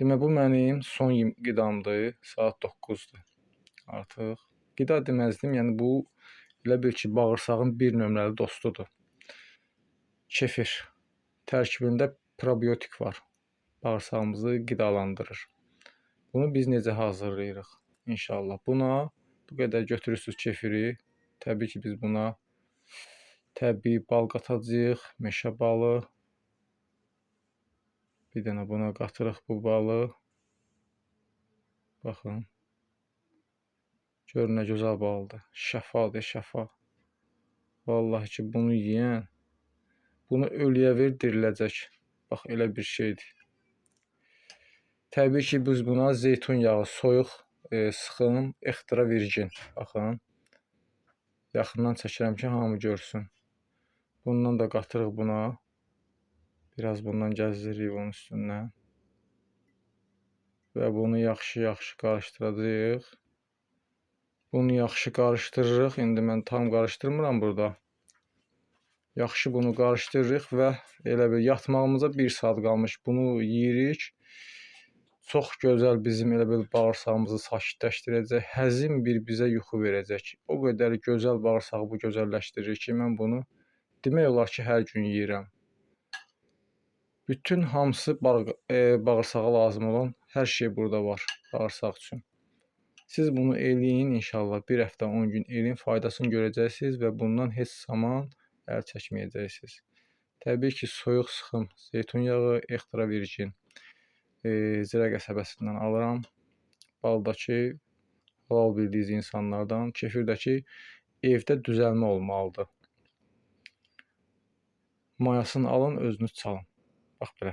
Demək, bu mənim son qidamdır. Saat 9-dur artıq. Qida deməzdim, yəni bu elə bil ki, bağırsağın bir nömrəli dostudur. Kefir. Tərkibində probiotik var. Bağırsağımızı qidalandırır. Bunu biz necə hazırlayırıq? İnşallah. Buna bu qədər götürürsünüz kefiri. Təbii ki, biz buna təbii bal qatacağıq, meşə balı. Bir dənə buna qatırıq bu balı. Baxın. Görün nə gözəl balıdır. Şəfadır, şəfa. Vallahi ki, bunu yeyən, bunu ölüyə ver, diriləcək. Bax, elə bir şeydir. Təbii ki, biz buna zeytun yağı, soyuq, sıxım, extra virgin. Baxın. Yaxından çəkirəm ki, hamı görsün. Bundan da qatırıq buna. Biraz bundan gəzdiririk onun üstündən. Və bunu yaxşı-yaxşı qarışdıracağıq. Bunu yaxşı qarışdırırıq. İndi mən tam qarışdırmıram burada. Yaxşı bunu qarışdırırıq və elə bir yatmağımıza 1 saat qalmış. Bunu yeyirik. Çox gözəl bizim elə bir bağırsağımızı sakitləşdirəcək. Həzin bir bizə yuxu verəcək. O qədər gözəl bağırsağı bu gözəlləşdirir ki, mən bunu demək olar ki, hər gün yeyirəm. Bütün hamısı bağırsağa lazım olan hər şey burada var bağırsaq üçün. Siz bunu eləyin inşallah. 1 həftə 10 gün eləyin, faydasını görəcəksiniz və bundan heç zaman əl çəkməyəcəksiniz. Təbii ki, soyuq sıxım, zeytun yağı, extra virgin zirə qəsəbəsindən alıram. Baldakı halal bildiyiniz insanlardan, kefirdəki evdə düzəlmə olmalıdır. Mayasını alın, özünüz çalın. Bax belə.